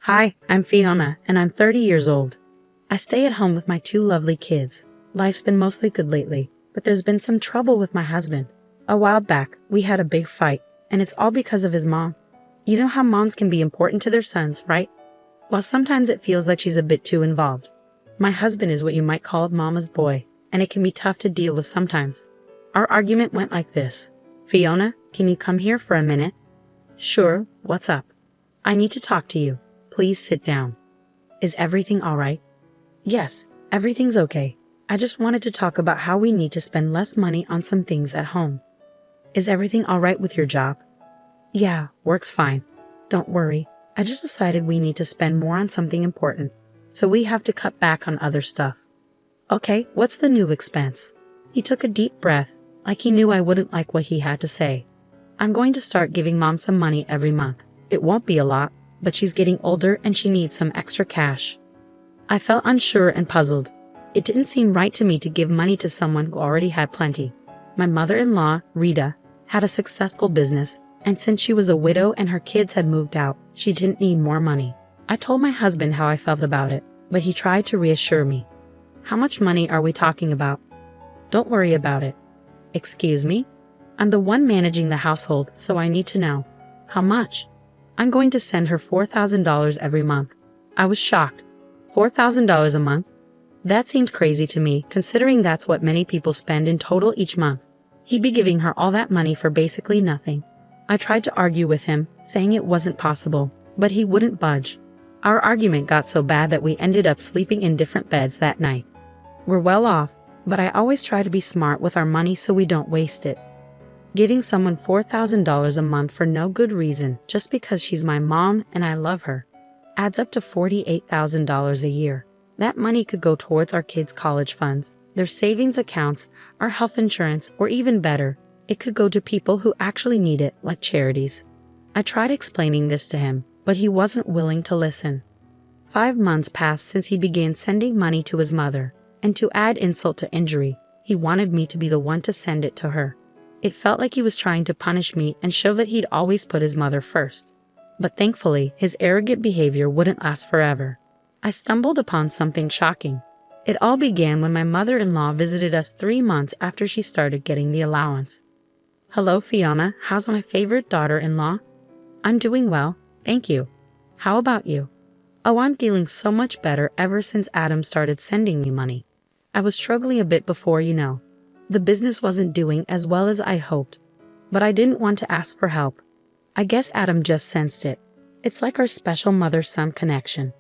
Hi, I'm Fiona, and I'm 30 years old. I stay at home with my two lovely kids. Life's been mostly good lately, but there's been some trouble with my husband. A while back, we had a big fight, and it's all because of his mom. You know how moms can be important to their sons, right? Well, sometimes it feels like she's a bit too involved. My husband is what you might call a mama's boy, and it can be tough to deal with sometimes. Our argument went like this. Fiona, can you come here for a minute? Sure, what's up? I need to talk to you. Please sit down. Is everything all right? Yes, everything's okay. I just wanted to talk about how we need to spend less money on some things at home. Is everything all right with your job? Yeah, work's fine. Don't worry. I just decided we need to spend more on something important, so we have to cut back on other stuff. Okay, what's the new expense? He took a deep breath, like he knew I wouldn't like what he had to say. I'm going to start giving Mom some money every month. It won't be a lot, but she's getting older and she needs some extra cash. I felt unsure and puzzled. It didn't seem right to me to give money to someone who already had plenty. My mother-in-law, Rita, had a successful business, and since she was a widow and her kids had moved out, she didn't need more money. I told my husband how I felt about it, but he tried to reassure me. How much money are we talking about? Don't worry about it. Excuse me? I'm the one managing the household, so I need to know. How much? I'm going to send her $4,000 every month. I was shocked. $4,000 a month? That seemed crazy to me, considering that's what many people spend in total each month. He'd be giving her all that money for basically nothing. I tried to argue with him, saying it wasn't possible, but he wouldn't budge. Our argument got so bad that we ended up sleeping in different beds that night. We're well off, but I always try to be smart with our money so we don't waste it. Giving someone $4,000 a month for no good reason, just because she's my mom and I love her, adds up to $48,000 a year. That money could go towards our kids' college funds, their savings accounts, our health insurance, or even better, it could go to people who actually need it, like charities. I tried explaining this to him, but he wasn't willing to listen. 5 months passed since he began sending money to his mother, and to add insult to injury, he wanted me to be the one to send it to her. It felt like he was trying to punish me and show that he'd always put his mother first. But thankfully, his arrogant behavior wouldn't last forever. I stumbled upon something shocking. It all began when my mother-in-law visited us 3 months after she started getting the allowance. Hello, Fiona. How's my favorite daughter-in-law? I'm doing well, thank you. How about you? Oh, I'm feeling so much better ever since Adam started sending me money. I was struggling a bit before, you know. The business wasn't doing as well as I hoped, but I didn't want to ask for help. I guess Adam just sensed it. It's like our special mother-son connection.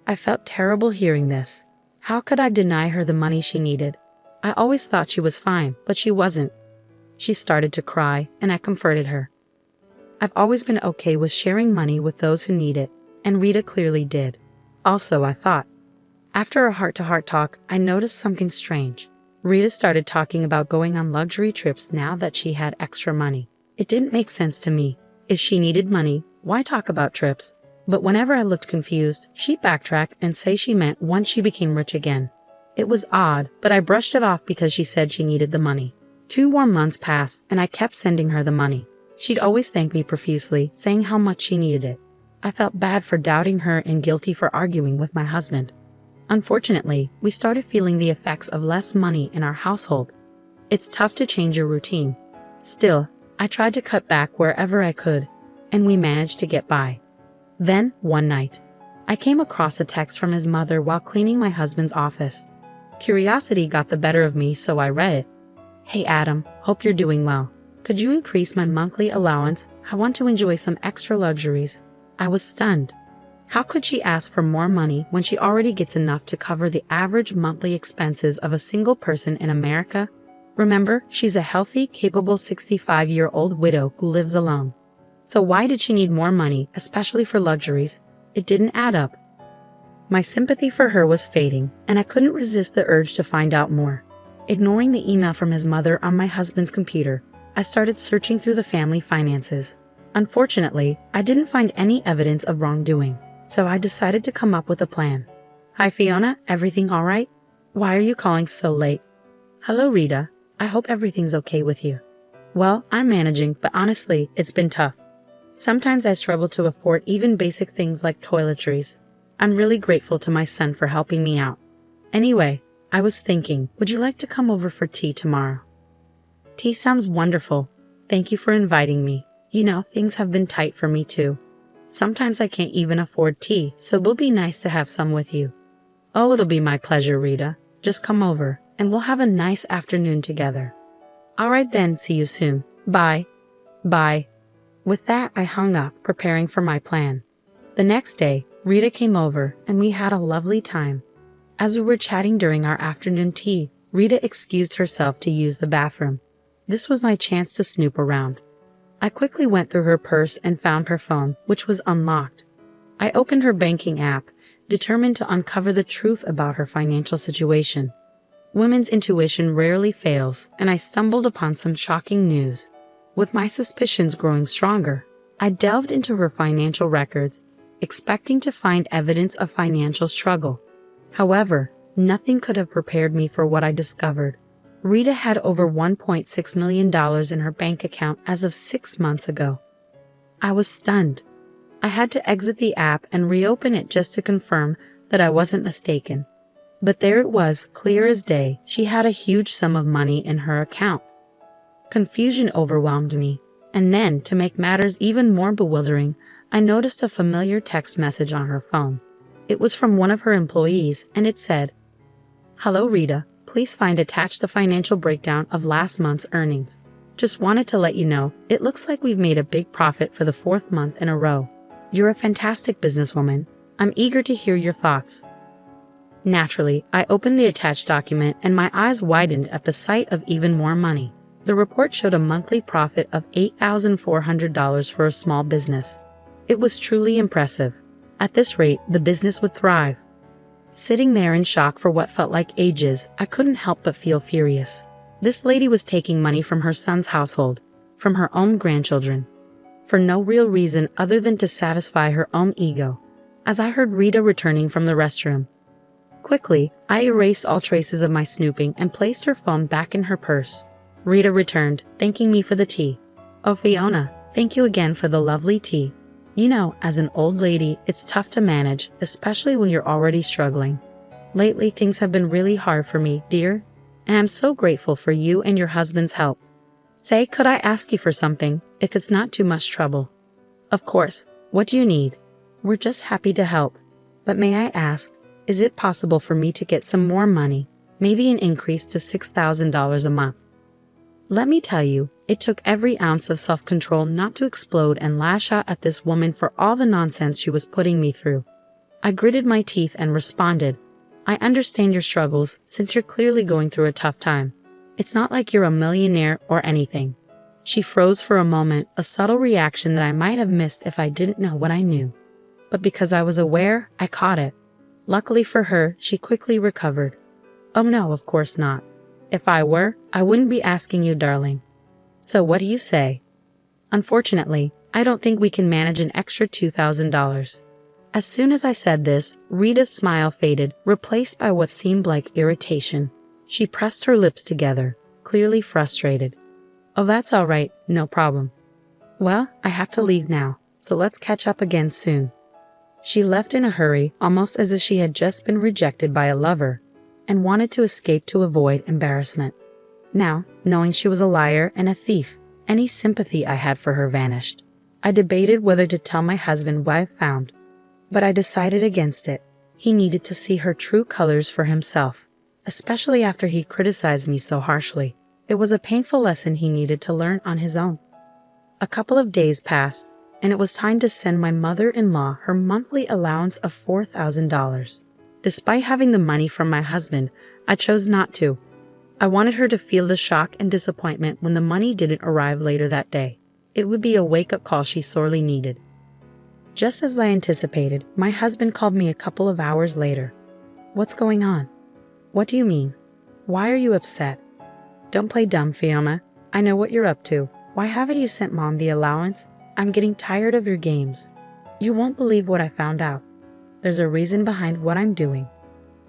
I felt terrible hearing this. How could I deny her the money she needed? I always thought she was fine, but she wasn't. She started to cry, and I comforted her. I've always been okay with sharing money with those who need it, and Rita clearly did. Also, I thought. After a heart-to-heart talk, I noticed something strange. Rita started talking about going on luxury trips now that she had extra money. It didn't make sense to me. If she needed money, why talk about trips? But whenever I looked confused, she'd backtrack and say she meant once she became rich again. It was odd, but I brushed it off because she said she needed the money. 2 more months passed, and I kept sending her the money. She'd always thank me profusely, saying how much she needed it. I felt bad for doubting her and guilty for arguing with my husband. Unfortunately, we started feeling the effects of less money in our household. It's tough to change your routine. Still, I tried to cut back wherever I could, and we managed to get by. Then, one night, I came across a text from his mother while cleaning my husband's office. Curiosity got the better of me, so I read it. Hey Adam, hope you're doing well. Could you increase my monthly allowance? I want to enjoy some extra luxuries. I was stunned. How could she ask for more money when she already gets enough to cover the average monthly expenses of a single person in America? Remember, she's a healthy, capable 65-year-old widow who lives alone. So why did she need more money, especially for luxuries? It didn't add up. My sympathy for her was fading, and I couldn't resist the urge to find out more. Ignoring the email from his mother on my husband's computer, I started searching through the family finances. Unfortunately, I didn't find any evidence of wrongdoing, so I decided to come up with a plan. Hi Fiona, everything all right? Why are you calling so late? Hello Rita, I hope everything's okay with you. Well, I'm managing, but honestly, it's been tough. Sometimes I struggle to afford even basic things like toiletries. I'm really grateful to my son for helping me out. Anyway, I was thinking, would you like to come over for tea tomorrow? Tea sounds wonderful. Thank you for inviting me. You know, things have been tight for me too. Sometimes I can't even afford tea, so it'll be nice to have some with you. Oh, it'll be my pleasure, Rita. Just come over, and we'll have a nice afternoon together. All right then, see you soon. Bye. Bye. With that, I hung up, preparing for my plan. The next day, Rita came over, and we had a lovely time. As we were chatting during our afternoon tea, Rita excused herself to use the bathroom. This was my chance to snoop around. I quickly went through her purse and found her phone, which was unlocked. I opened her banking app, determined to uncover the truth about her financial situation. Women's intuition rarely fails, and I stumbled upon some shocking news. With my suspicions growing stronger, I delved into her financial records, expecting to find evidence of financial struggle. However, nothing could have prepared me for what I discovered. Rita had over $1.6 million in her bank account as of 6 months ago. I was stunned. I had to exit the app and reopen it just to confirm that I wasn't mistaken. But there it was, clear as day. She had a huge sum of money in her account. Confusion overwhelmed me, and then, to make matters even more bewildering, I noticed a familiar text message on her phone. It was from one of her employees, and it said, "Hello Rita, please find attached the financial breakdown of last month's earnings. Just wanted to let you know, it looks like we've made a big profit for the 4th month in a row. You're a fantastic businesswoman. I'm eager to hear your thoughts." Naturally, I opened the attached document and my eyes widened at the sight of even more money. The report showed a monthly profit of $8,400 for a small business. It was truly impressive. At this rate, the business would thrive. Sitting there in shock for what felt like ages, I couldn't help but feel furious. This lady was taking money from her son's household, from her own grandchildren, for no real reason other than to satisfy her own ego. As I heard Rita returning from the restroom, quickly, I erased all traces of my snooping and placed her phone back in her purse. Rita returned, thanking me for the tea. "Oh, Fiona, thank you again for the lovely tea. You know, as an old lady, it's tough to manage, especially when you're already struggling. Lately, things have been really hard for me, dear, and I'm so grateful for you and your husband's help. Say, could I ask you for something, if it's not too much trouble?" "Of course. What do you need?" "We're just happy to help. But may I ask, is it possible for me to get some more money, maybe an increase to $6,000 a month?" Let me tell you, it took every ounce of self-control not to explode and lash out at this woman for all the nonsense she was putting me through. I gritted my teeth and responded, "I understand your struggles, since you're clearly going through a tough time. It's not like you're a millionaire or anything." She froze for a moment, a subtle reaction that I might have missed if I didn't know what I knew. But because I was aware, I caught it. Luckily for her, she quickly recovered. "Oh no, of course not. If I were, I wouldn't be asking you, darling. So what do you say?" "Unfortunately, I don't think we can manage an extra $2,000. As soon as I said this, Rita's smile faded, replaced by what seemed like irritation. She pressed her lips together, clearly frustrated. "Oh, that's all right, no problem. Well, I have to leave now, so let's catch up again soon." She left in a hurry, almost as if she had just been rejected by a lover, and wanted to escape to avoid embarrassment. Now, knowing she was a liar and a thief, any sympathy I had for her vanished. I debated whether to tell my husband what I found, but I decided against it. He needed to see her true colors for himself, especially after he criticized me so harshly. It was a painful lesson he needed to learn on his own. A couple of days passed, and it was time to send my mother-in-law her monthly allowance of $4,000. Despite having the money from my husband, I chose not to. I wanted her to feel the shock and disappointment when the money didn't arrive later that day. It would be a wake-up call she sorely needed. Just as I anticipated, my husband called me a couple of hours later. "What's going on?" "What do you mean? Why are you upset?" "Don't play dumb, Fiona. I know what you're up to. Why haven't you sent Mom the allowance? I'm getting tired of your games. You won't believe what I found out. There's a reason behind what I'm doing.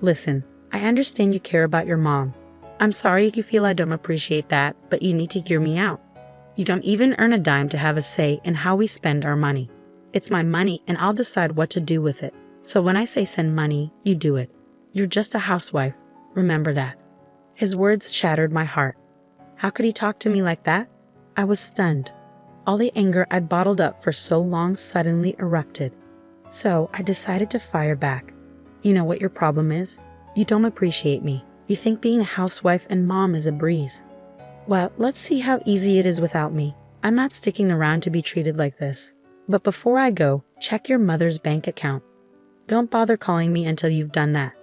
Listen, I understand you care about your mom. I'm sorry if you feel I don't appreciate that, but you need to hear me out. You don't even earn a dime to have a say in how we spend our money. It's my money and I'll decide what to do with it. So when I say send money, you do it. You're just a housewife. Remember that." His words shattered my heart. How could he talk to me like that? I was stunned. All the anger I'd bottled up for so long suddenly erupted. So I decided to fire back. "You know what your problem is? You don't appreciate me. You think being a housewife and mom is a breeze. Well, let's see how easy it is without me. I'm not sticking around to be treated like this. But before I go, check your mother's bank account. Don't bother calling me until you've done that.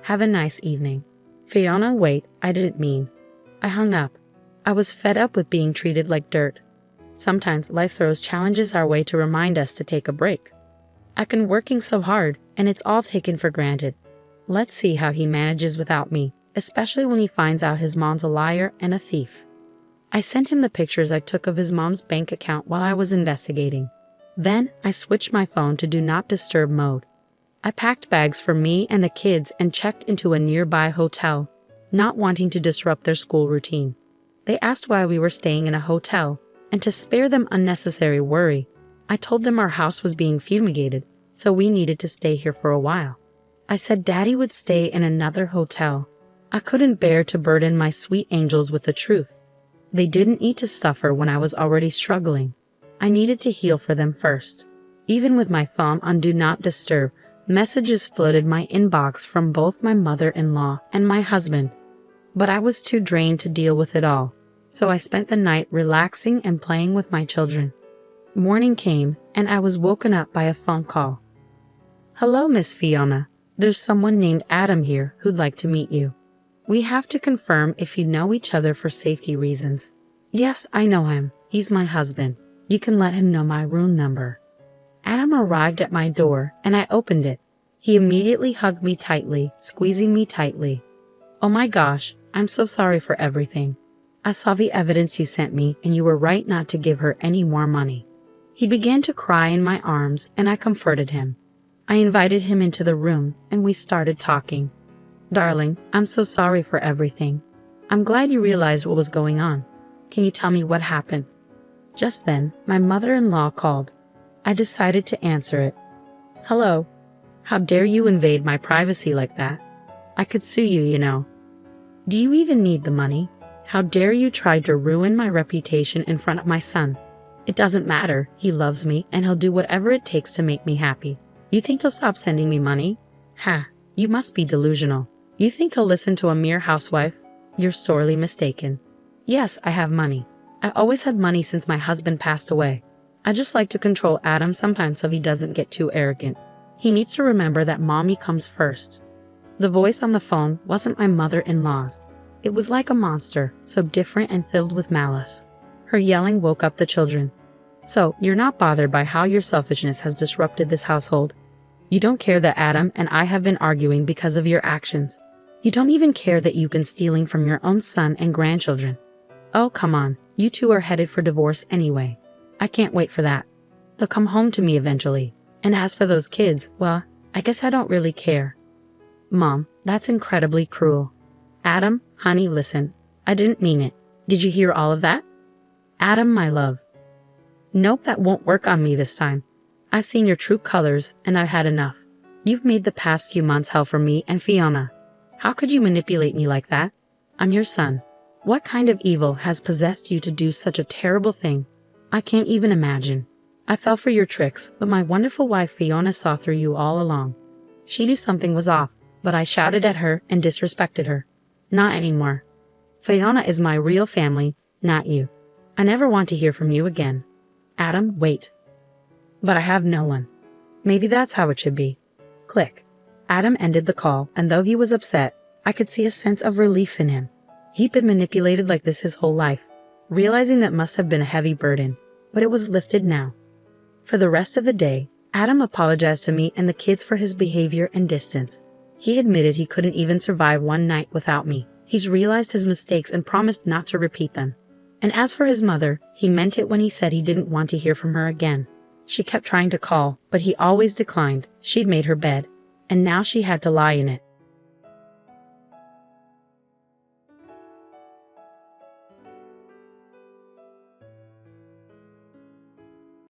Have a nice evening." "Fiona, wait, I didn't mean." I hung up. I was fed up with being treated like dirt. Sometimes life throws challenges our way to remind us to take a break. I've been working so hard, and it's all taken for granted. Let's see how he manages without me, especially when he finds out his mom's a liar and a thief. I sent him the pictures I took of his mom's bank account while I was investigating. Then I switched my phone to Do Not Disturb mode. I packed bags for me and the kids and checked into a nearby hotel, not wanting to disrupt their school routine. They asked why we were staying in a hotel, and to spare them unnecessary worry, I told them our house was being fumigated, so we needed to stay here for a while. I said Daddy would stay in another hotel. I couldn't bear to burden my sweet angels with the truth. They didn't need to suffer when I was already struggling. I needed to heal for them first. Even with my phone on Do Not Disturb, messages flooded my inbox from both my mother-in-law and my husband. But I was too drained to deal with it all, so I spent the night relaxing and playing with my children. Morning came, and I was woken up by a phone call. "Hello, Miss Fiona. There's someone named Adam here who'd like to meet you. We have to confirm if you know each other for safety reasons." "Yes, I know him. He's my husband. You can let him know my room number." Adam arrived at my door, and I opened it. He immediately hugged me tightly, squeezing me tightly. "Oh my gosh, I'm so sorry for everything. I saw the evidence you sent me, and you were right not to give her any more money." He began to cry in my arms, and I comforted him. I invited him into the room, and we started talking. "Darling, I'm so sorry for everything. I'm glad you realized what was going on. Can you tell me what happened?" Just then, my mother-in-law called. I decided to answer it. "Hello. How dare you invade my privacy like that? I could sue you, you know." "Do you even need the money? How dare you try to ruin my reputation in front of my son? It doesn't matter. He loves me, and he'll do whatever it takes to make me happy. You think he'll stop sending me money? Ha, you must be delusional. You think he'll listen to a mere housewife? You're sorely mistaken. Yes, I have money. I always had money since my husband passed away. I just like to control Adam sometimes so he doesn't get too arrogant. He needs to remember that mommy comes first." The voice on the phone wasn't my mother-in-law's. It was like a monster, so different and filled with malice. Her yelling woke up the children. "So, you're not bothered by how your selfishness has disrupted this household? You don't care that Adam and I have been arguing because of your actions. You don't even care that you've been stealing from your own son and grandchildren. Oh, come on, you two are headed for divorce anyway. I can't wait for that. They'll come home to me eventually. And as for those kids, well, I guess I don't really care." "Mom, that's incredibly cruel." "Adam, honey, listen. I didn't mean it. Did you hear all of that?" "Adam, my love." "Nope, that won't work on me this time. I've seen your true colors, and I've had enough. You've made the past few months hell for me and Fiona. How could you manipulate me like that? I'm your son. What kind of evil has possessed you to do such a terrible thing? I can't even imagine. I fell for your tricks, but my wonderful wife Fiona saw through you all along. She knew something was off, but I shouted at her and disrespected her. Not anymore. Fiona is my real family, not you. I never want to hear from you again. Adam, wait." But I have no one. Maybe that's how it should be. Click. Adam ended the call, and though he was upset, I could see a sense of relief in him. He'd been manipulated like this his whole life. Realizing that must have been a heavy burden, but it was lifted now. For the rest of the day, Adam apologized to me and the kids for his behavior and distance. He admitted he couldn't even survive one night without me. He's realized his mistakes and promised not to repeat them. And as for his mother, he meant it when he said he didn't want to hear from her again. She kept trying to call, but he always declined. She'd made her bed, and now she had to lie in it.